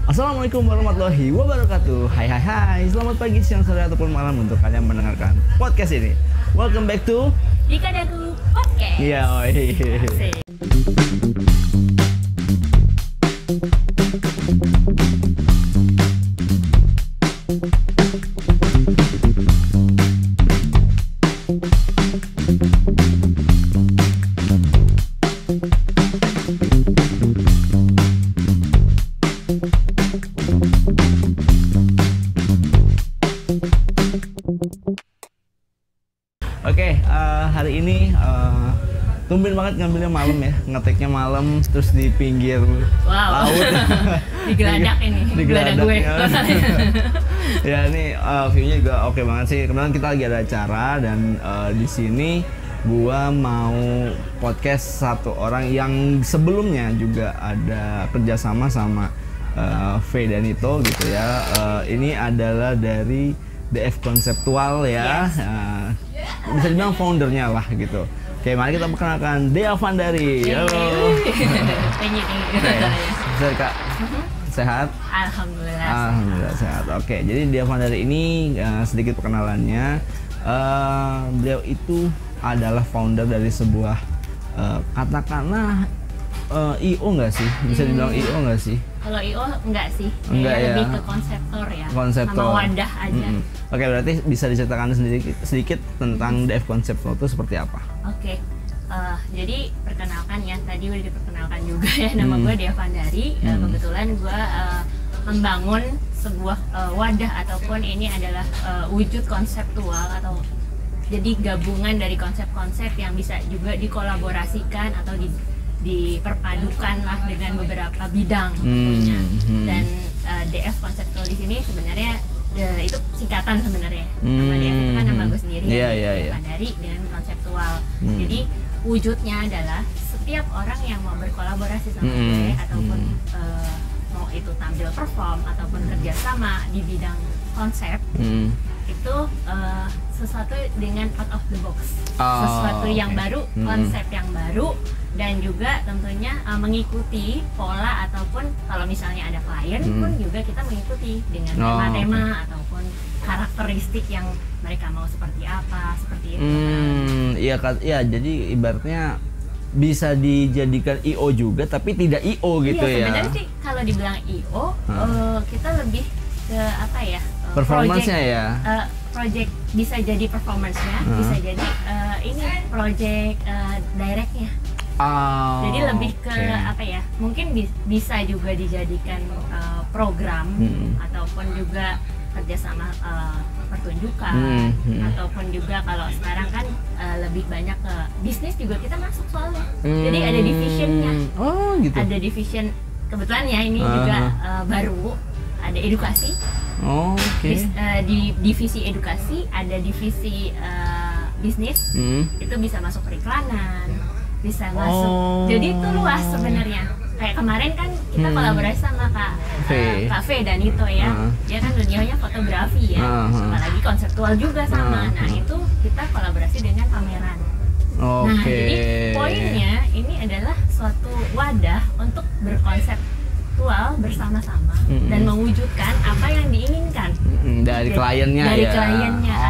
Assalamualaikum warahmatullahi wabarakatuh. Hai hai hai. Selamat pagi, siang, sore ataupun malam untuk kalian mendengarkan podcast ini. Welcome back to Dika Dagu Podcast. Iya, Asik. Oke, hari ini tumben banget ngambilnya malam ya, ngeteknya malam terus di pinggir Wow. laut. Di geladak ini. Di Geladak gue. Ya ini view-nya juga oke banget sih. Kebetulan kita lagi ada acara dan di sini gua mau podcast satu orang yang sebelumnya juga ada kerjasama sama V dan Ito gitu ya. Ini adalah dari DF Konseptual ya. Yes. Bisa dibilang foundernya lah gitu. Oke, mari kita perkenalkan Dea Vandari. Halo. Tinggi. Sehat Kak? Sehat? Alhamdulillah. Alhamdulillah sehat. Oke, jadi Dea Vandari ini sedikit perkenalannya. Beliau itu adalah founder dari sebuah katakanlah IO nggak sih? Bisa dibilang IO nggak sih? Kalau IO enggak sih. Enggak Kayaknya ya. lebih ke konseptor ya. Konseptor. Sama wadah aja. Oke, berarti bisa diceritakan sedikit tentang DF Konseptual itu seperti apa? Oke. Jadi perkenalkan ya, tadi udah diperkenalkan juga ya, nama gue Dea Vandari. Kebetulan gue membangun sebuah wadah ataupun ini adalah wujud konseptual atau jadi gabungan dari konsep-konsep yang bisa juga dikolaborasikan atau diperpadukan lah dengan beberapa bidang tentunya. Dan DF Konseptual di sini sebenarnya itu singkatan sebenarnya. Nama DF itu kan nama gue sendiri. Iya. Vandari dengan konseptual. Jadi wujudnya adalah setiap orang yang mau berkolaborasi sama gue ataupun mau itu tampil perform ataupun kerjasama di bidang konsep itu sesuatu dengan out of the box, sesuatu yang baru, konsep yang baru, dan juga tentunya mengikuti pola ataupun kalau misalnya ada klien pun juga kita mengikuti dengan tema-tema ataupun karakteristik yang mereka mau seperti apa, seperti itu. Iya, jadi ibaratnya bisa dijadikan IO juga tapi tidak IO gitu ya. Sebenarnya sih kalau dibilang IO kita lebih ke apa ya? Performance-nya ya. Project bisa jadi performance-nya, bisa jadi ini project direct-nya. Jadi lebih ke apa ya? Mungkin bisa juga dijadikan program ataupun juga kerjasama pertunjukan ataupun juga kalau sekarang kan lebih banyak ke bisnis juga kita masuk soalnya. Jadi ada divisionnya. Oh gitu. Ada division kebetulan ya ini juga baru ada edukasi. Di divisi edukasi ada divisi bisnis, itu bisa masuk periklanan, bisa masuk. Jadi itu luas sebenarnya. Kayak kemarin kan kita kolaborasi sama Kak V dan Ito ya. Dia kan dunianya fotografi ya, apalagi konseptual juga sama. Nah itu kita kolaborasi dengan pameran. Nah jadi poinnya ini adalah suatu wadah untuk berkonseptual bersama-sama dan mewujudkan apa yang diinginkan dari kliennya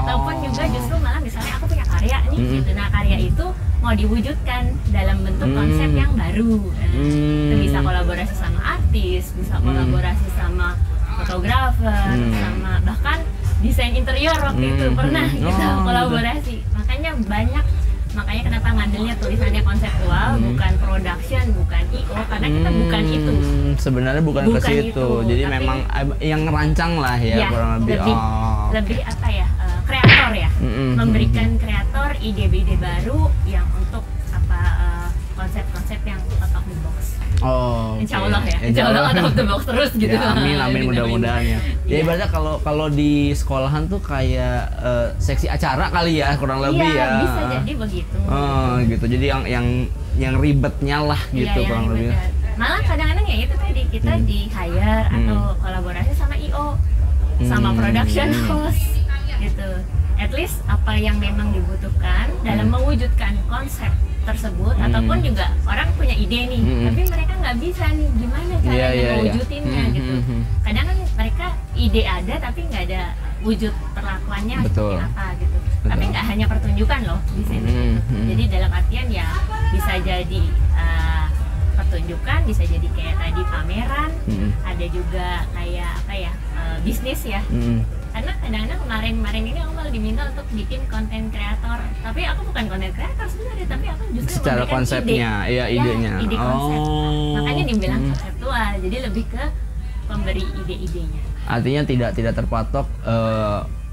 ataupun juga justru malah misalnya aku punya karya nih gitu. Nah karya itu mau diwujudkan dalam bentuk konsep yang baru. Itu bisa kolaborasi sama artis, bisa kolaborasi sama fotografer, sama bahkan desain interior waktu itu pernah kita kolaborasi. Makanya kenapa ngambilnya tulisannya konseptual, bukan production, bukan IO, karena kita bukan itu. Sebenarnya bukan ke situ. Jadi memang yang ngerancang lah ya, kurang lebih. Lebih apa ya? Kreator ya. Memberikan kreator ide-ide baru yang untuk apa konsep-konsep yang out of the box. Insya Allah ya. Insya Allah out of the box terus gitu. Ya, amin mudah-mudahan ya. Ya ibaratnya kalau di sekolahan tuh kayak seksi acara kali ya kurang lebih ya. Bisa jadi begitu. Gitu. Jadi yang ribetnya lah gitu kurang lebih. Malah kadang-kadang ya itu tadi kita di hire atau kolaborasi sama IO, sama production house gitu. At least apa yang memang dibutuhkan dalam mewujudkan konsep tersebut ataupun juga orang punya ide nih tapi mereka nggak bisa nih gimana cara mewujudinnya gitu. ide ada tapi nggak ada wujud perlakuannya Betul. seperti apa gitu. Betul. Tapi nggak hanya pertunjukan loh di sini. Jadi dalam artian ya bisa jadi pertunjukan, bisa jadi kayak tadi pameran, ada juga kayak apa ya bisnis ya. Karena kadang-kadang kemarin ini aku malah diminta untuk bikin konten kreator, tapi aku bukan konten kreator sebenarnya, tapi aku justru secara konsepnya, idenya. Ide konsep. Makanya dibilang konseptual, jadi lebih ke pemberi ide-idenya. Artinya tidak terpatok.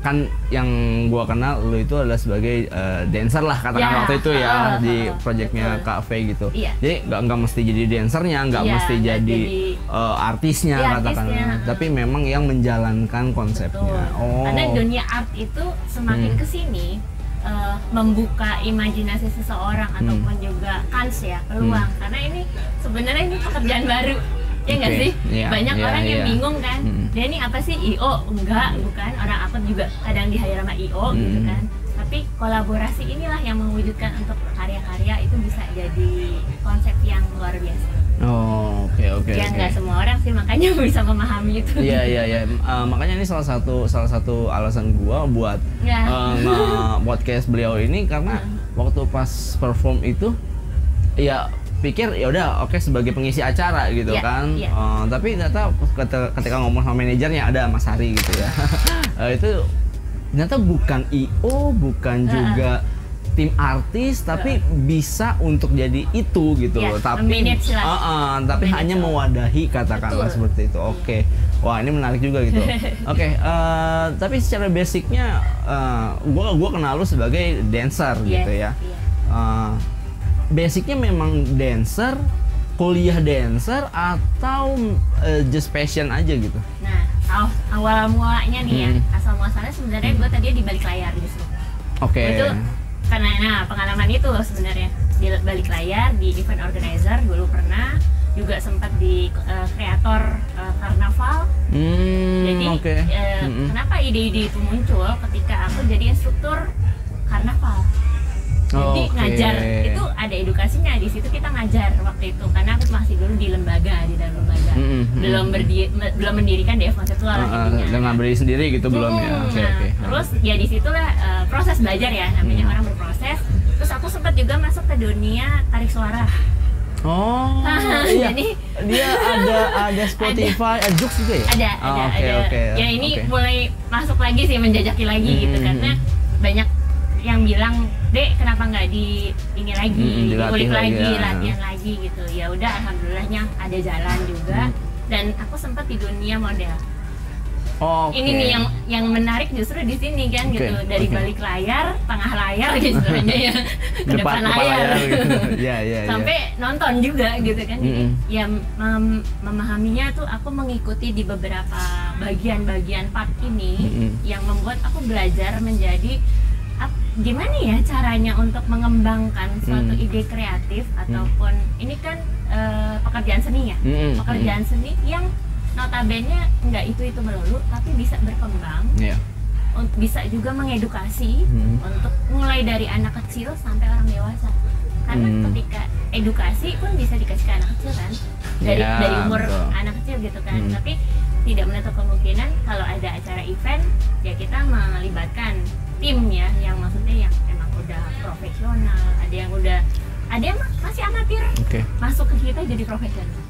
Kan yang gua kenal lu itu adalah sebagai dancer lah katakan waktu itu ya di projectnya Kak V gitu. Jadi nggak mesti jadi dancernya, nggak mesti jadi artisnya katakan, tapi memang yang menjalankan konsepnya. Karena dunia art itu semakin kesini membuka imajinasi seseorang ataupun juga kans ya, peluang. Karena ini sebenarnya ini pekerjaan baru. Ya nggak sih? Banyak orang yang bingung kan, dia ini apa sih I.O? Enggak, bukan. Orang aku juga kadang di-hire sama I.O gitu kan. Tapi kolaborasi inilah yang mewujudkan untuk karya-karya itu bisa jadi konsep yang luar biasa. Oh, oke. Ya nggak semua orang sih, makanya bisa memahami itu. Iya. Makanya ini salah satu alasan gua buat podcast beliau ini, karena waktu pas perform itu ya pikir ya udah oke sebagai pengisi acara gitu kan. Tapi ternyata ketika ngomong sama manajernya, ada Mas Hari gitu ya. Itu ternyata bukan I.O, bukan juga tim artis, tapi bisa untuk jadi itu gitu loh. Tapi hanya mewadahi katakanlah seperti itu. Oke. Wah, ini menarik juga gitu. Oke, tapi secara basicnya gua kenal lu sebagai dancer gitu ya. Basicnya memang dancer, kuliah dancer, atau just passion aja gitu? Nah, awal mulanya nih ya, asal muasalnya sebenarnya gue tadi di balik layar justru. Itu karena pengalaman itu loh sebenarnya, di balik layar, di event organizer dulu pernah, juga sempat di kreator karnaval. Jadi kenapa ide-ide itu muncul ketika aku jadi instruktur karnaval. Jadi ngajar itu ada edukasinya, di situ kita ngajar waktu itu, karena aku masih dulu di dalam lembaga, belum mendirikan DF konseptual intinya. Dengan berdiri sendiri gitu belum ya. Terus ya disitulah proses belajar ya, namanya orang berproses. Terus aku sempat juga masuk ke dunia tarik suara. Iya. Jadi dia ada Spotify, ada Jux juga ya? Ada. Ya ini mulai masuk lagi sih, menjajaki lagi gitu, karena banyak yang bilang, Dek, kenapa nggak ini lagi, diulik lagi, latihan lagi gitu. Ya udah, alhamdulillahnya ada jalan juga. Dan aku sempat di dunia model. Ini nih yang menarik justru di sini kan gitu, dari balik layar, tengah layar gitu aja ya, ke depan layar gitu. Sampai nonton juga gitu kan. Jadi ya memahaminya tuh aku mengikuti di beberapa bagian-bagian part ini yang membuat aku belajar menjadi gimana ya caranya untuk mengembangkan suatu ide kreatif ataupun ini kan pekerjaan seni ya, pekerjaan seni yang notabene nggak itu melulu, tapi bisa berkembang, bisa juga mengedukasi untuk mulai dari anak kecil sampai orang dewasa. Karena ketika edukasi pun bisa dikasih ke anak kecil kan, dari umur anak kecil gitu kan. Tapi tidak menutup kemungkinan kalau ada acara event ya kita melibatkan tim ya, yang maksudnya yang emang udah profesional, ada yang masih amatir, masuk ke kita jadi profesional.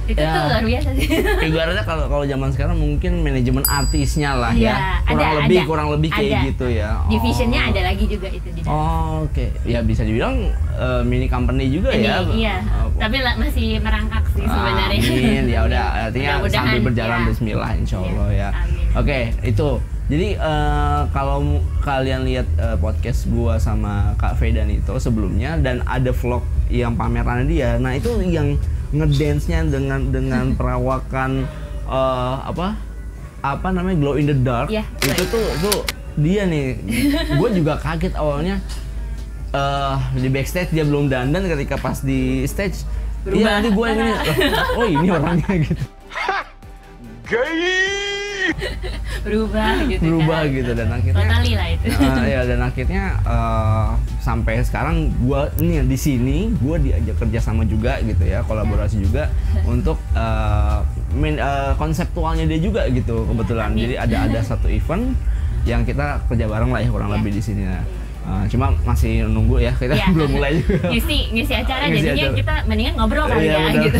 Itu tuh luar biasa sih. Ibaratnya kalau zaman sekarang mungkin manajemen artisnya lah ya, kurang lebih kayak gitu ya. Divisionnya ada lagi juga itu di dalam. Ya bisa dibilang mini company juga ya. Iya. Tapi masih merangkak sih sebenarnya. Amin. Ya udah, artinya sambil berjalan bismillah insyaallah ya. Itu. Jadi kalau kalian lihat podcast gua sama Kak Vedan itu sebelumnya, dan ada vlog yang pameran dia, nah itu yang ngedance-nya dengan perawakan apa namanya, glow in the dark. Itu tuh dia nih. Gue juga kaget awalnya, di backstage dia belum dandan, ketika pas di stage iya nanti gue ini, oh ini orangnya gitu. Gay. berubah gitu dan akhirnya totally lah itu. Ya dan akhirnya sampai sekarang gua nih di sini gua diajak kerja sama juga gitu ya, kolaborasi juga untuk konseptualnya dia juga gitu kebetulan. Jadi ada satu event yang kita kerja bareng lah ya kurang lebih di sini. Cuma masih nunggu ya, kita belum mulai juga. Ngisi acara, jadinya kita mendingan ngobrol kali ya gitu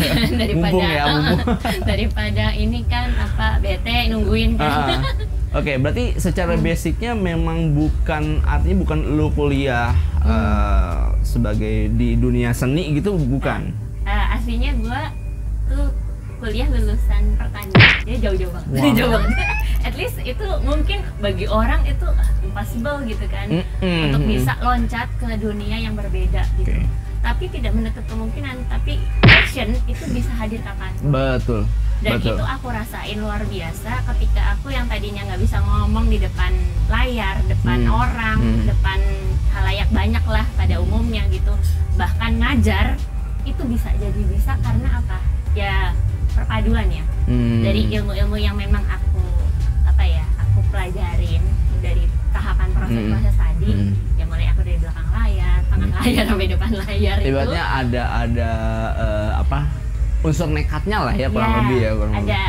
daripada ini kan bete nungguin kan. Oke, berarti secara basicnya memang artinya bukan lu kuliah sebagai di dunia seni gitu, bukan? Aslinya gua tuh kuliah lulusan pertanian, jadi jauh-jauh banget. Jauh banget. At least itu mungkin bagi orang itu impossible gitu kan, untuk bisa loncat ke dunia yang berbeda gitu. Tapi tidak menutup kemungkinan, tapi passion itu bisa hadir kapan. Betul. Dan itu aku rasain luar biasa ketika aku yang tadinya nggak bisa ngomong di depan layar, depan orang, depan halayak banyak lah pada umumnya gitu. Bahkan ngajar itu bisa karena apa? Ya perpaduan ya. Dari ilmu-ilmu yang memang aku pelajarin dari tahapan proses tadi. Ya mulai aku dari belakang layar, tengah layar sampai depan layar. Ibaratnya ada unsur nekatnya lah ya kurang lebih ya. Ada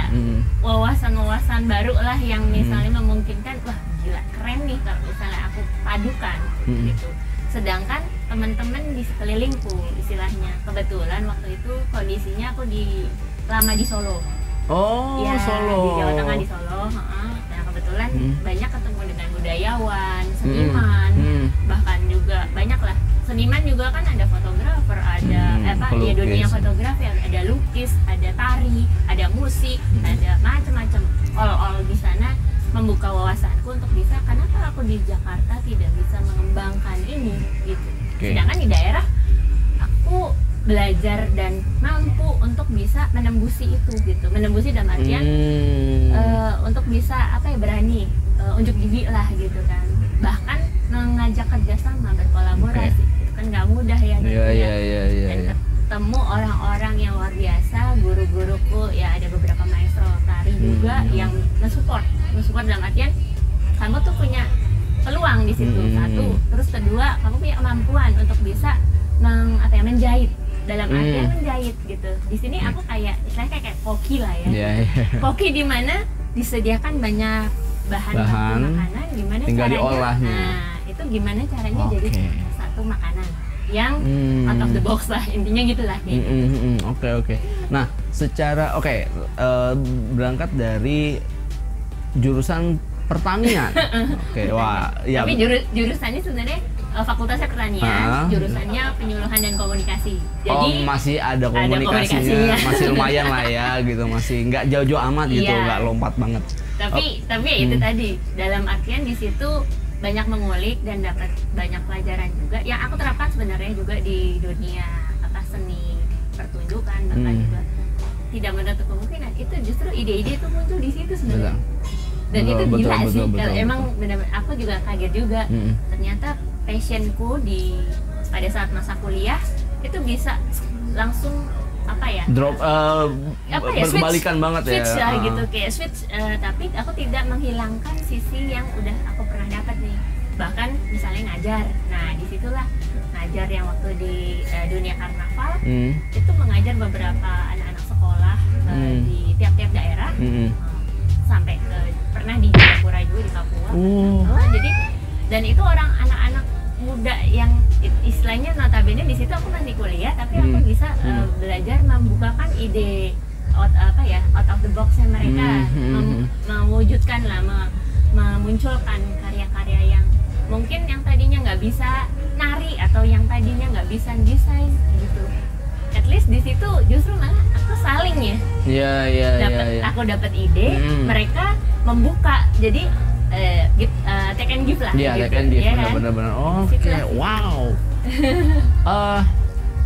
wawasan-wawasan baru lah yang misalnya memungkinkan, wah gila keren nih kalau misalnya aku padukan gitu. Sedangkan teman-teman di sekelilingku istilahnya, kebetulan waktu itu kondisinya aku lama di Solo. Solo. Di Jawa Tengah, di Solo. Nah kebetulan banyak ketemu dengan budayawan, seniman, bahkan juga banyak lah. Seniman juga kan ada fotografer, ada dunia fotografi, ada lukis, ada tari, ada musik, ada macam-macam. All di sana membuka wawasanku untuk bisa, kenapa aku di Jakarta tidak bisa mengembangkan ini gitu. Sedangkan di daerah aku belajar dan mampu untuk bisa menembusi itu gitu, menembusi dalam artian untuk bisa berani unjuk gigi lah gitu kan, bahkan mengajak kerjasama, berkolaborasi itu kan nggak mudah ya gitu dan ketemu orang-orang yang luar biasa, guru-guruku ya ada beberapa maestro tari juga yang mensupport dalam artian kamu tuh punya peluang di situ satu, terus kedua kamu punya kemampuan untuk bisa menjahit. Dalam artian menjahit gitu. Di sini aku istilahnya kayak koki lah ya. Koki di mana disediakan banyak bahan makanan, gimana tinggal caranya? diolahnya. Nah, itu gimana caranya jadi satu makanan yang out of the box lah, intinya gitulah. Oke. Nah, secara berangkat dari jurusan pertanian. Tapi jurusannya sebenarnya fakultasnya pertanian, jurusannya penyuluhan dan komunikasi. Jadi masih ada komunikasinya, masih lumayan lah ya gitu, masih nggak jauh-jauh amat gitu, nggak lompat banget. Tapi itu tadi dalam artian di situ banyak mengulik dan dapat banyak pelajaran juga yang aku terapkan sebenarnya juga di dunia seni pertunjukan, bahkan juga tidak menutup kemungkinan itu justru ide-ide itu muncul di situ sebenarnya. Dan itu gila sih, kalau emang benar-benar aku juga kaget juga. Ternyata passionku pada saat masa kuliah itu bisa langsung berbalikan banget switch ya. Gitu kayak switch, tapi aku tidak menghilangkan sisi yang udah aku pernah dapat nih. Bahkan misalnya ngajar. Nah, disitulah ngajar yang waktu di dunia karnaval itu mengajar beberapa anak-anak sekolah di tiap-tiap daerah. Sampai pernah di Jayapura juga di Papua. Jadi dan itu anak-anak muda yang istilahnya notabene di situ aku masih kuliah, tapi aku bisa belajar membukakan ide out of the box-nya mereka, mewujudkan lah, memunculkan karya-karya yang mungkin yang tadinya nggak bisa nari atau yang tadinya nggak bisa desain gitu. At least di situ justru malah aku saling aku dapat ide, mereka membuka, jadi take and give lah. Take and give, benar-benar. Wow.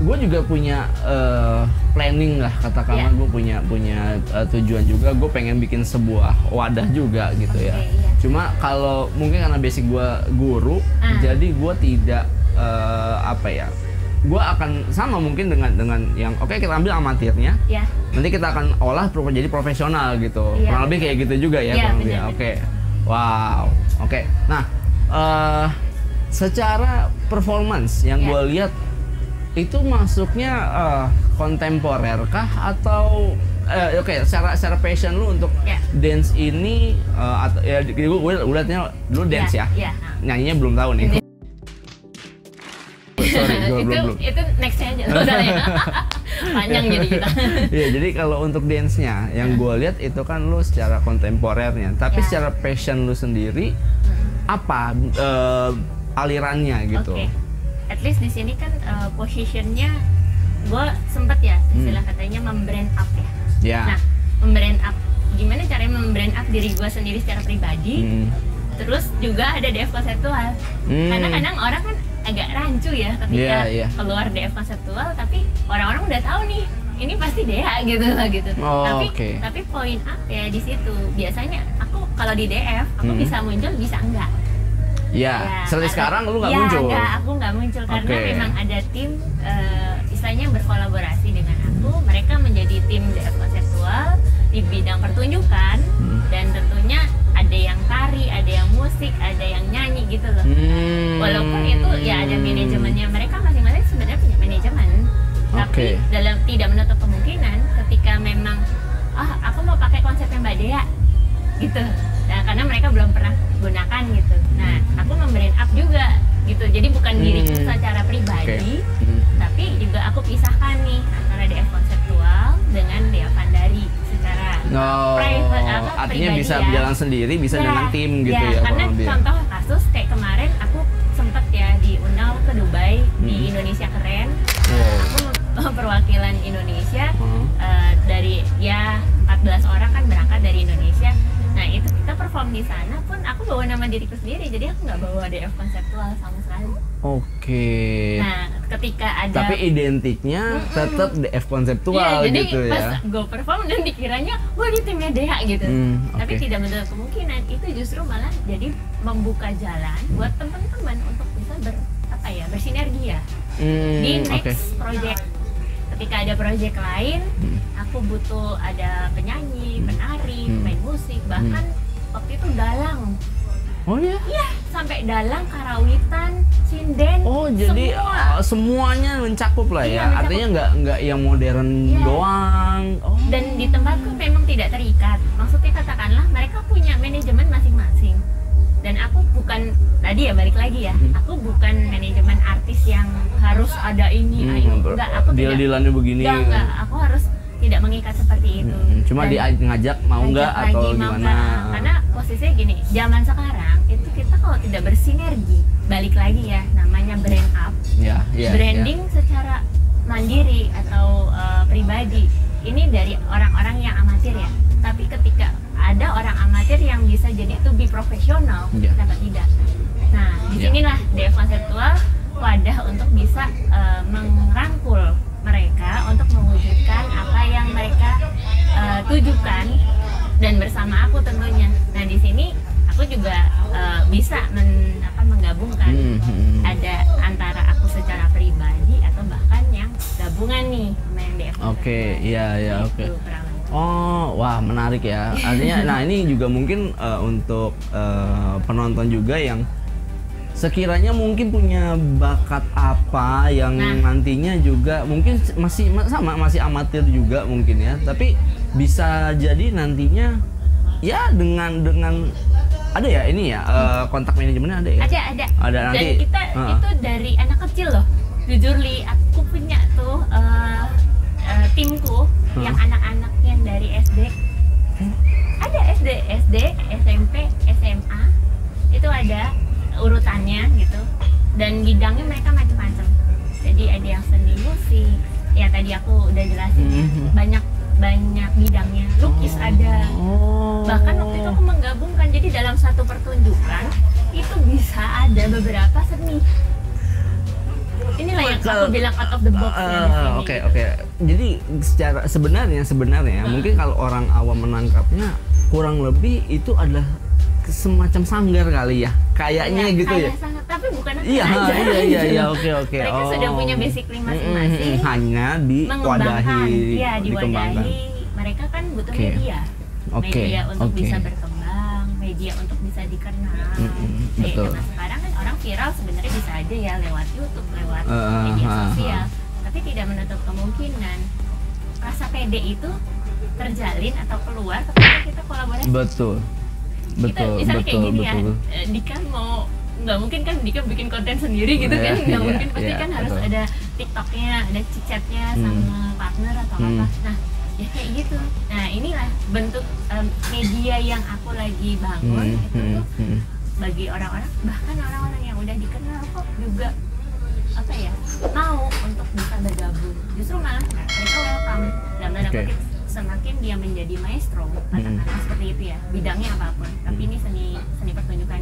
Gue juga punya planning lah, katakanlah gue punya tujuan juga. Gue pengen bikin sebuah wadah juga gitu ya. Cuma kalau mungkin karena basic gue guru, jadi gue tidak gue akan sama mungkin dengan yang oke, kita ambil amatirnya, nanti kita akan olah jadi profesional gitu, kurang lebih kayak gitu juga ya, kurang lebih. Oke, wow, oke. Nah, secara performance yang gue lihat itu masuknya kontemporer kah atau secara passion lu untuk dance ini ya gue liatnya dulu dance ya, nyanyinya belum tahu nih. Sorry, belum. Itu nextnya aja udah ya. Panjang jadi kita. Iya, jadi kalau untuk dance-nya yang gue lihat itu kan lu secara kontemporernya, tapi secara passion lu sendiri apa alirannya gitu? At least di sini kan positionnya gue sempet ya istilah katanya membrand up ya. Nah, membrand up gimana caranya membrand up diri gue sendiri secara pribadi, terus juga ada DF konseptual. Karena kadang orang kan agak rancu ya ketika keluar DF konseptual, tapi orang-orang udah tahu nih ini pasti DH gitu lah gitu. Tapi poin up ya di situ. Biasanya aku kalau di DF aku bisa muncul bisa enggak. Seperti sekarang lu nggak muncul. Aku nggak muncul karena memang ada tim istilahnya berkolaborasi dengan aku. Mereka menjadi tim DF konseptual di bidang pertunjukan dan tentunya ada yang tari, ada yang musik, ada yang nyanyi gitu loh. Walaupun itu ya ada manajemennya, mereka masing-masing sebenarnya punya manajemen. Tapi dalam tidak menutup kemungkinan ketika memang aku mau pakai konsepnya Mbak Dea gitu. Nah, karena mereka belum pernah gunakan gitu. Nah, aku membrand up juga gitu. Jadi bukan diriku secara pribadi, tapi juga aku pisahkan nih antara DF konseptual dengan Dea Vandari secara private artinya pribadi bisa ya. Jalan sendiri, bisa dengan tim gitu ya. Karena contoh kasus kayak kemarin aku sempet ya diundang ke Dubai di Indonesia Keren. Aku perwakilan Indonesia dari 14 orang kan berangkat dari Indonesia. Nah itu kita perform di sana pun aku bawa nama diriku sendiri, jadi aku nggak bawa DF konseptual sama sekali. Nah ketika ada tapi identiknya tetap DF konseptual jadi gitu ya. Pas gue perform dan dikiranya wah ini timnya DH gitu. Tapi tidak menutup kemungkinan itu justru malah jadi membuka jalan buat teman-teman untuk bisa bersinergi ya di next project. Ketika ada project lain, aku butuh ada penyanyi, penari, pemain musik, bahkan waktu itu dalang. Oh ya? Iya, sampai dalang, karawitan, sinden. Oh jadi semuanya mencakup lah ya. Mencakup. Artinya nggak yang modern doang. Dan di tempatku memang tidak terikat. Maksudnya katakanlah mereka punya manajemen masing-masing. Dan aku bukan tadi ya balik lagi ya. Aku bukan manajemen artis yang harus ada ini, enggak. Aku deal-dealannya begini. Enggak. Aku harus tidak mengikat seperti itu. Cuma ngajak mau nggak atau gimana? Karena posisinya gini, zaman sekarang itu kita kalau tidak bersinergi, balik lagi ya, namanya brand up, branding secara mandiri atau pribadi. Ini dari orang-orang yang amatir ya. Tapi ketika ada orang amatir yang bisa jadi to be profesional, kenapa tidak? Nah, disinilah DF konseptual wadah untuk bisa merangkul mereka untuk mewujudkan apa yang mereka tujukan dan bersama aku tentunya. Nah, di sini aku juga bisa menggabungkan ada antara aku secara pribadi atau bahkan yang gabungan nih sama yang DF. Oke. Oh, wah menarik ya. Artinya, nah ini juga mungkin untuk penonton juga yang sekiranya mungkin punya bakat apa yang nantinya juga mungkin masih amatir juga mungkin ya. Tapi bisa jadi nantinya ya dengan ada ya ini ya kontak manajemennya ada ya. Ada nanti. Dan kita itu dari anak kecil loh. Jujur Li, aku punya tuh timku yang anak-anak yang dari SD. Ada SD, SMP, SMA. Itu ada urutannya gitu. Dan bidangnya mereka macam-macam. Jadi ada yang seni musik. Ya tadi aku udah jelasin banyak bidangnya. Lukis ada. Bahkan waktu itu aku menggabungkan. Jadi dalam satu pertunjukan itu bisa ada beberapa seni. Inilah yang aku bilang out of the box. Oke. Jadi sebenarnya mungkin kalau orang awam menangkapnya kurang lebih itu adalah semacam sanggar kali ya, kayaknya ya, gitu ya. Sanggar, tapi bukan iya, aja. Iya, oke. Mereka sudah punya basically masing-masing. Hanya diwadahi, iya, diwadahi. Mereka kan butuh media untuk bisa berkembang, media untuk bisa dikenal. Betul. Nah, sekarang kan orang viral sebenarnya bisa aja ya lewat YouTube, lewat media sosial, tapi tidak menutup kemungkinan rasa pede itu terjalin atau keluar ketika kita kolaborasi. Betul. Misalnya kayak gini ya, Dika mau, nggak mungkin kan Dika bikin konten sendiri gitu kan, nggak mungkin, pasti kan harus ada TikToknya, ada chatnya sama partner atau apa. Nah ya kayak gitu. Nah inilah bentuk media yang aku lagi bangun itu tuh bagi orang-orang, bahkan orang-orang yang udah dikenal kok juga apa ya, mau untuk bisa bergabung. Justru malah mereka welcome dalam tanda kutip. Semakin dia menjadi maestro, katakanlah seperti itu ya, bidangnya apapun, tapi ini seni pertunjukan.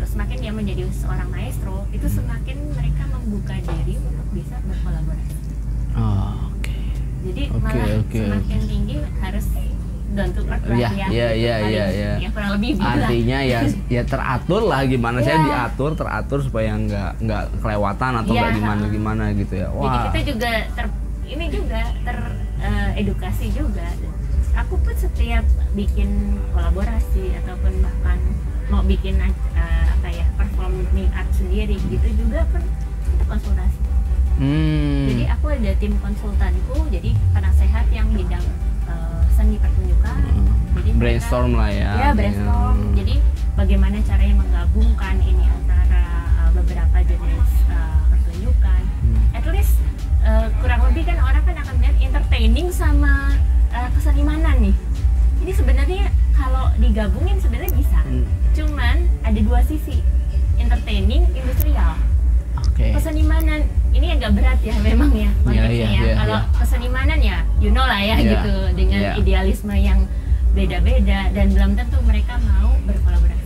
Semakin dia menjadi seorang maestro, itu semakin mereka membuka diri untuk bisa berkolaborasi. Jadi malah semakin tinggi harus down to earth lah ya, kurang lebih artinya ya teratur lah, gimana saya teratur supaya nggak kelewatan atau nggak gimana gitu ya. Jadi kita juga edukasi juga. Aku pun setiap bikin kolaborasi ataupun bahkan mau bikin performing art sendiri gitu juga kan kita konsultasi. Jadi aku ada tim konsultanku, jadi penasehat yang bidang seni pertunjukan. Jadi brainstorm lah ya. Ya brainstorm. Jadi bagaimana caranya menggabungkan ini antara beberapa jenis pertunjukan. At least kurang lebih kan orang kan akan melihat entertaining sama kesenimanan nih. Jadi sebenarnya kalau digabungin sebenarnya bisa. Cuman ada dua sisi, entertaining, industrial. Kesenimanan ini agak berat ya memang ya konteksnya. Kalau kesenimanan ya lah ya gitu, dengan idealisme yang beda-beda dan belum tentu mereka mau berkolaborasi.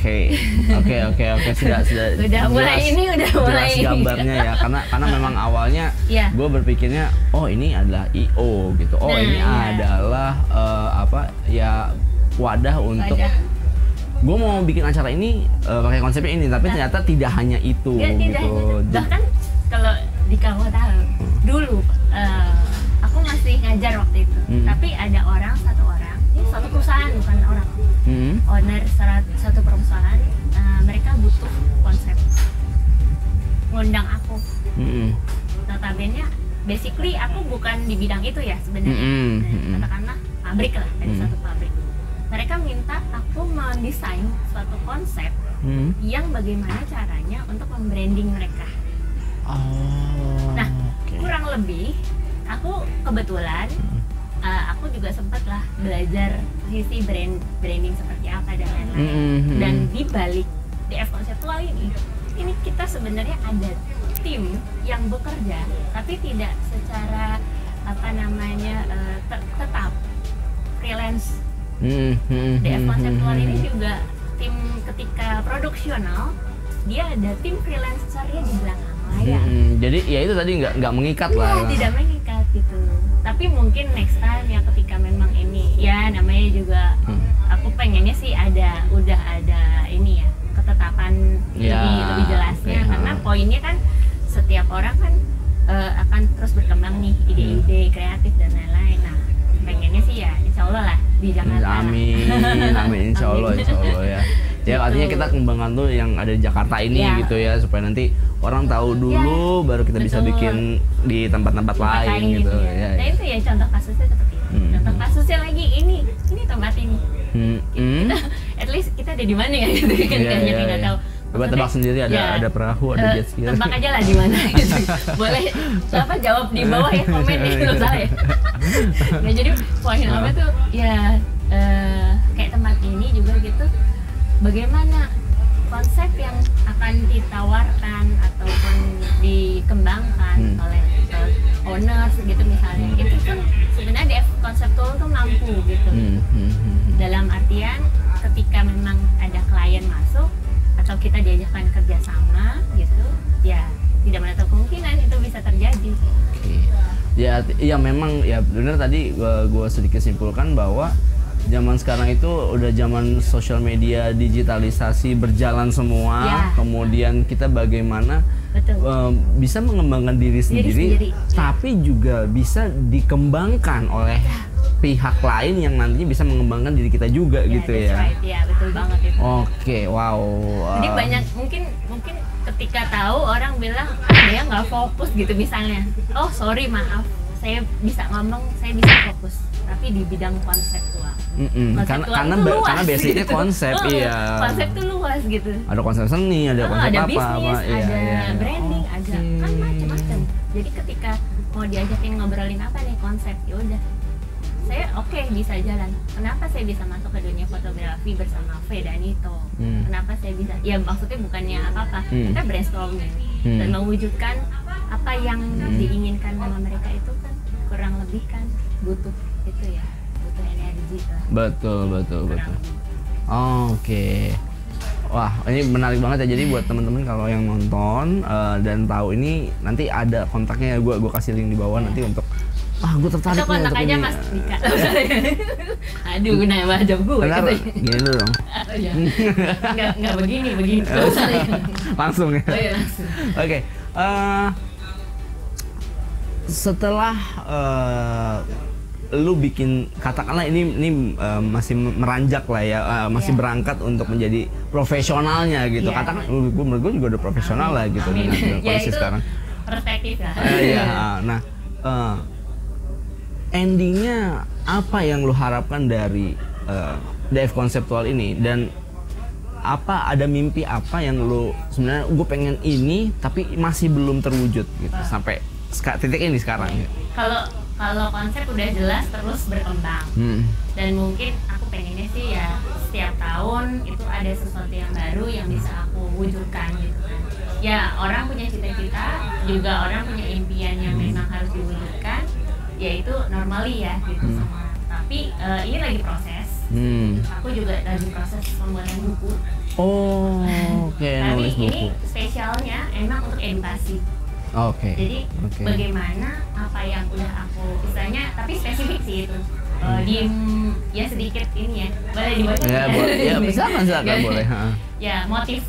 Oke, sudah mulai jelas gambarnya ya, karena memang awalnya gue berpikirnya ini adalah IO gitu, ini adalah wadah untuk gue mau bikin acara ini pakai konsepnya ini, tapi ternyata tidak hanya itu gitu. Bahkan kalau di kamu tahu dulu aku masih ngajar waktu itu, tapi ada satu orang, ini suatu perusahaan bukan orang, owner satu perusahaan, mereka butuh konsep, ngundang aku. Notabene basically aku bukan di bidang itu ya sebenarnya, katakanlah pabrik lah, dari satu pabrik. Mereka minta aku mendesain suatu konsep yang bagaimana caranya untuk membranding mereka. Nah, kurang lebih aku kebetulan aku juga sempat lah belajar sisi branding seperti apa dan lain-lain. Dan di balik DF konseptual ini kita sebenarnya ada tim yang bekerja, tapi tidak secara tetap freelance. DF konseptual ini juga tim ketika produksional, dia ada tim freelancernya di belakang layar. Jadi ya itu tadi nggak mengikat lah. Tidak mengikat gitu. Tapi mungkin next time ya ketika memang ini ya namanya juga aku pengennya sih udah ada ini ya ketetapan lebih jelasnya, karena poinnya kan setiap orang kan akan terus berkembang nih ide-ide kreatif dan lain-lain. Nah pengennya sih ya insya Allah lah di Jakarta. Amin insya Allah ya. Ya artinya kita kembangkan tuh yang ada di Jakarta ini gitu ya, supaya nanti orang tahu dulu baru kita bisa bikin di tempat-tempat lain gitu ya. Nah itu ya contoh kasusnya seperti itu. Contoh kasusnya lagi ini tempat ini. Kita, at least kita ada di mana ya gitu kan, nggak tahu. Coba tebak sendiri, ada perahu, ada jet ski. Tebak aja lah di mana gitu. Boleh jawab di bawah ya, komen nih kalau salah ya. Nah jadi poin apa tuh ya kayak tempat ini juga gitu. Bagaimana konsep yang akan ditawarkan ataupun dikembangkan oleh owners gitu misalnya, itu kan sebenarnya DF konseptual tuh mampu gitu. Dalam artian ketika memang ada klien masuk atau kita diajakkan kerjasama gitu, ya tidak menutup kemungkinan itu bisa terjadi. Ya memang ya benar tadi gue sedikit simpulkan bahwa zaman sekarang itu udah zaman sosial media, digitalisasi berjalan semua. Kemudian kita bagaimana bisa mengembangkan diri sendiri, tapi juga bisa dikembangkan oleh pihak lain yang nantinya bisa mengembangkan diri kita juga gitu ya. Right. Ya, betul banget itu. Oke, wow. Jadi banyak mungkin ketika tahu orang bilang dia nggak fokus gitu misalnya. Oh sorry maaf, saya bisa ngomong, saya bisa fokus. Tapi di bidang konseptual. Karena basicnya konsep, iya. Konsep tuh luas gitu. Ada konsep seni, ada konsep ada apa, bisnis, ada iya. branding, ada kan macam-macam. Jadi ketika mau diajakin ngobrolin apa nih konsep, ya udah. Saya bisa jalan. Kenapa saya bisa masuk ke dunia fotografi bersama Vedanito? Kenapa saya bisa? Ya maksudnya bukannya apa-apa. Kita brainstorming dan mewujudkan apa yang diinginkan sama mereka itu kan kurang lebih kan butuh itu ya, butuh energi lah. Betul. Oke. Wah, ini menarik banget ya. Jadi buat teman-teman kalau yang nonton dan tahu ini, nanti ada kontaknya ya, gue kasih link di bawah nanti untuk gue tertarik nih untuk aja ini. Mas Dika. Aduh, nambah jam gue. Gini dulu dong. Enggak begini. Langsung ya. Oh iya, langsung. Oke. Setelah lu bikin, katakanlah ini masih meranjak lah ya, masih berangkat untuk menjadi profesionalnya gitu. Katakan menurut gue juga udah profesional lah gitu dengan kondisi sekarang. Perspektif lah. Nah, endingnya apa yang lu harapkan dari DF konseptual ini, dan ada mimpi apa yang lu sebenarnya gue pengen ini tapi masih belum terwujud gitu sampai titik ini sekarang ya? Kalau konsep udah jelas terus berkembang dan mungkin aku pengennya sih ya setiap tahun itu ada sesuatu yang baru yang bisa aku wujudkan gitu kan. Ya orang punya cita-cita, juga orang punya impian yang memang harus diwujudkan, yaitu normally ya gitu semua. Tapi ini lagi proses. Aku juga lagi proses pembuatan buku. Oke, nulis buku. Ini spesialnya emang untuk edukasi. Jadi bagaimana apa yang udah aku istilahnya, tapi spesifik sih itu. Ya sedikit ini ya. Boleh dibaca? Ya, bisa boleh. Ya, motif.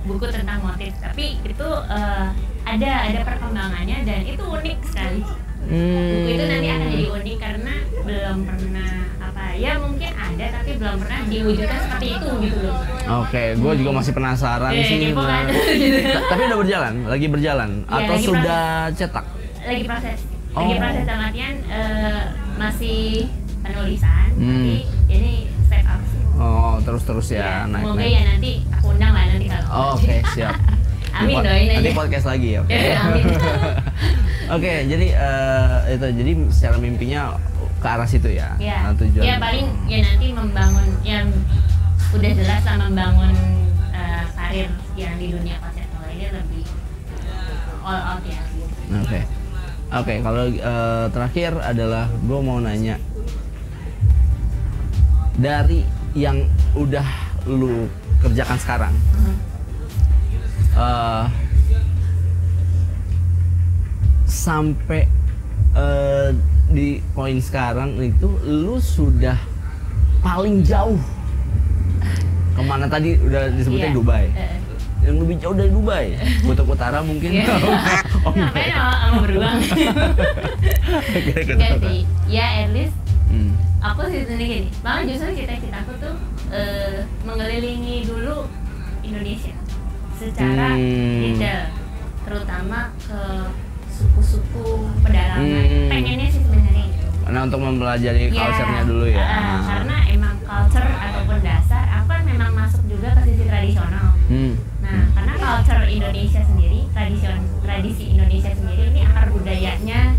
Buku tentang motif, tapi itu ada perkembangannya dan itu unik sekali. Buku itu nanti akan jadi unik karena belum pernah mungkin ada tapi belum pernah diwujudkan seperti itu gitu loh. Gue juga masih penasaran sih. Tapi udah lagi berjalan atau sudah cetak? Lagi proses. Lagi proses dalam artian masih penulisan, tapi ini step up sih. Terus ya naik. Semoga ya nanti aku undang lah nanti kalau. Siap. Amin doain aja. Nanti podcast lagi ya. Amin. Jadi jadi secara mimpinya ke arah situ ya. Tujuan. Ya paling ya nanti membangun yang udah jelas lah, membangun karir yang di dunia konseptual ini lebih all out ya. Oke, kalau terakhir adalah gue mau nanya, dari yang udah lu kerjakan sekarang, sampai di poin sekarang itu lu sudah paling jauh kemana? Tadi udah disebutnya Dubai. Yang lebih jauh dari Dubai, Kutub Utara mungkin. Ngapain sama beruang? Enggak sih, ya at least aku sih sendiri gini. Malah justru cita-citaku tuh mengelilingi dulu Indonesia secara detail, terutama ke suku-suku pedalaman. Pengennya sih sebenarnya itu. Karena untuk mempelajari culture-nya dulu ya. Karena emang culture ataupun dasar, aku kan memang masuk juga ke sisi tradisional. Nah, karena culture Indonesia sendiri, tradisi Indonesia sendiri ini akar budayanya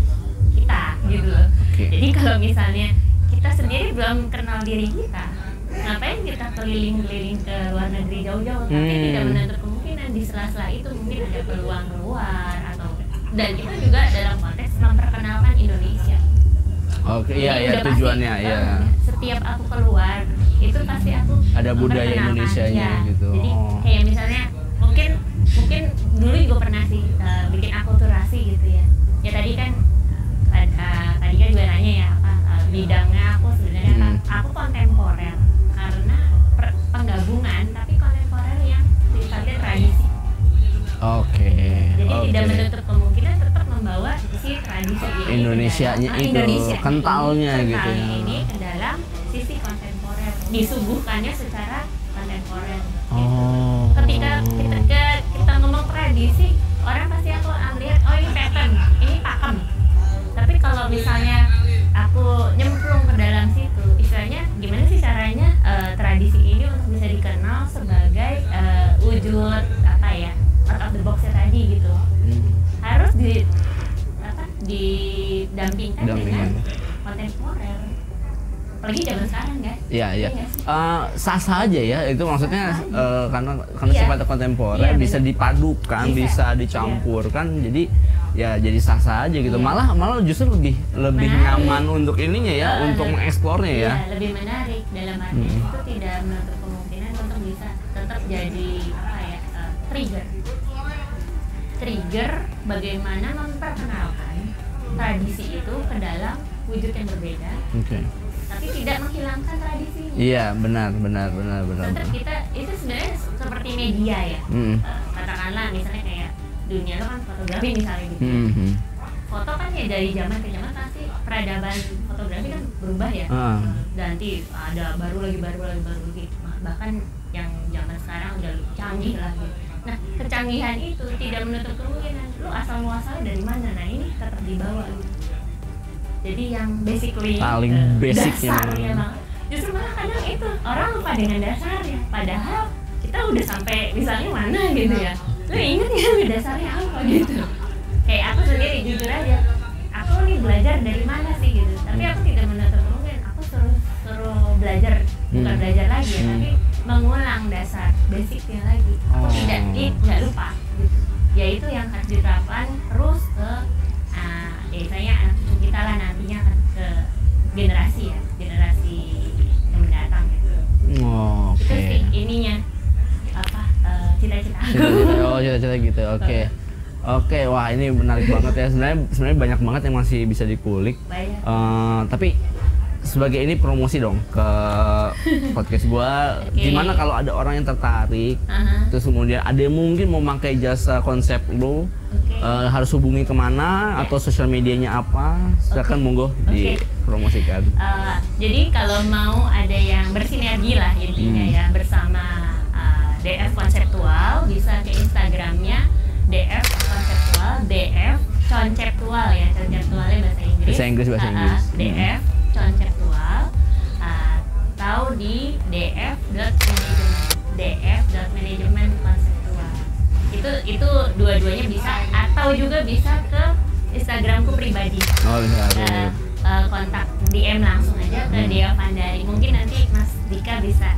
kita gitu loh. Jadi kalau misalnya kita sendiri belum kenal diri kita, ngapain kita keliling-keliling ke luar negeri jauh-jauh? Tapi tidak menutup kemungkinan di sela-sela itu mungkin ada peluang keluar dan itu juga dalam konteks memperkenalkan Indonesia. Iya tujuannya ya. Setiap aku keluar itu pasti aku ada budaya Indonesianya gitu. Jadi kayak misalnya mungkin dulu juga pernah sih bikin akulturasi gitu ya. Ya tadi kan juga nanya ya bidangnya aku sebenarnya Indonesianya itu Indonesia kentalnya ini, gitu ya. Ini ke dalam sisi kontemporer, disuguhkannya secara kontemporer. Oh. Ketika kita ngomong tradisi, orang pasti aku lihat, oh ini pattern, ini pakem. Tapi kalau misalnya aku nyemplung ke dalam situ, istilahnya gimana sih caranya tradisi ini untuk bisa dikenal sebagai wujud apa ya, out of the box ya tadi gitu. Harus didampingkan dengan kontemporer. Apalagi zaman sekarang kan? Iya. Sah-sah aja ya, itu maksudnya karena sifatnya kontemporer bisa dipadukan, bisa dicampurkan, jadi ya jadi sah-sah aja gitu. Malah justru lebih nyaman untuk ininya ya, untuk mengeksplornya ya. Iya, lebih menarik dalam arti itu tidak menutup kemungkinan untuk bisa tetap jadi apa ya, trigger bagaimana memperkenalkan tradisi itu ke dalam wujud yang berbeda. Tapi tidak menghilangkan tradisi. Iya, benar. Tetap kita itu sebenarnya seperti media ya. Katakanlah misalnya kayak dunia lo kan fotografi misalnya gitu. Foto kan ya dari zaman ke zaman pasti peradaban fotografi kan berubah ya. Nanti ada baru lagi. Bahkan yang zaman sekarang udah canggih lah gitu. Nah, kecanggihan itu tidak menutup kemungkinan lu asal muasalnya dari mana. Nah, ini tetap dibawa gitu. Jadi yang basically paling basicnya dasarnya justru malah kadang itu orang lupa dengan dasarnya, padahal kita udah sampai misalnya mana gitu ya, lu inget ya dasarnya apa gitu. Kayak aku sendiri jujur aja, aku nih belajar dari mana sih gitu, tapi aku tidak menutup kemungkinan aku suruh belajar, bukan belajar lagi ya, tapi mengulang dasar basicnya lagi. Aku nggak lupa gitu. Ya itu yang harus diterapkan terus ke saya anak cucu kita lah nantinya ke generasi yang mendatang gitu. Itu sih ininya cita-cita aku. Cita-cita gitu. Oke, wah ini menarik banget ya. Sebenarnya banyak banget yang masih bisa dikulik. Tapi sebagai ini promosi dong ke podcast gua. Gimana kalau ada orang yang tertarik, terus kemudian ada yang mungkin mau pakai jasa konsep lu, harus hubungi kemana atau sosial medianya apa? Silakan monggo dipromosikan. Jadi kalau mau ada yang bersinergi lah intinya ya bersama DF Konseptual, bisa ke Instagramnya DF Konseptual, DF Conceptual ya, conceptualnya bahasa Inggris. DF Conceptual, atau di df.management konseptual. Itu dua-duanya bisa, atau juga bisa ke Instagramku pribadi. Kontak DM langsung aja ke Dea Pandari. Mungkin nanti Mas Dika bisa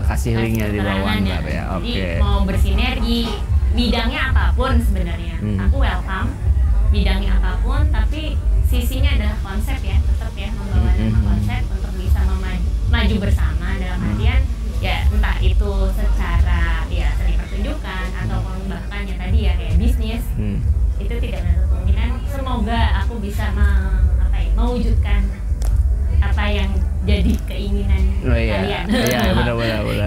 kasih linknya di bawah ntar ya. Jadi mau bersinergi bidangnya apapun sebenarnya, aku welcome bidangnya apapun, tapi sisinya adalah konsep ya, tetap ya membawa nama konsep untuk bisa maju bersama dalam artian ya entah itu secara ya seni pertunjukan ataupun bahkan ya tadi ya kayak bisnis. Itu tidak menutup kemungkinan, semoga aku bisa mewujudkan apa yang jadi keinginan kalian. Iya, benar.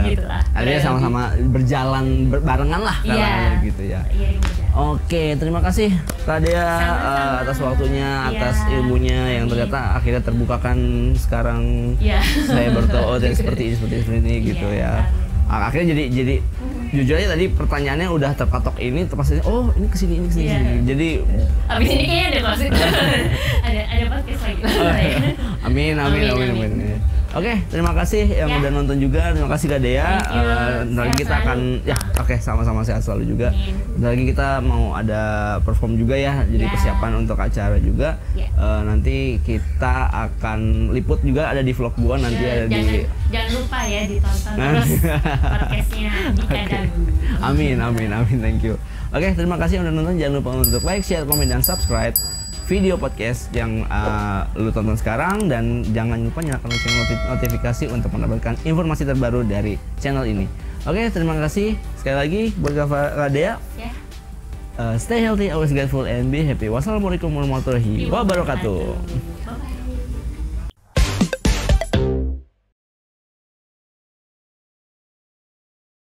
Gitu lah. Artinya sama-sama berjalan barengan lah gitu ya. Oke, terima kasih Kak Dea atas waktunya, atas ilmunya yang ternyata akhirnya terbukakan sekarang. Saya bertahu seperti ini gitu ya. Akhirnya jadi jujur aja tadi pertanyaannya udah terpatok ini, terpasnya ini kesini. Jadi abis ini kayaknya ada podcast lagi. Amin. Oke, terima kasih yang udah nonton juga. Terima kasih Kak Dea. Nanti kita akan sama-sama sehat selalu juga. Lagi kita mau ada perform juga ya. Jadi persiapan untuk acara juga. Nanti kita akan liput juga, ada di vlog gua nanti ada di. Jangan lupa ya ditonton terus podcastnya Dika Dagu. Amin, thank you. Oke, terima kasih yang udah nonton. Jangan lupa untuk like, share, komen, dan subscribe video podcast yang lu tonton sekarang, dan jangan lupa nyalakan lonceng notifikasi untuk mendapatkan informasi terbaru dari channel ini. Oke, terima kasih sekali lagi buat Kak Dea. Stay healthy, always grateful, and be happy. Wassalamualaikum warahmatullahi wabarakatuh.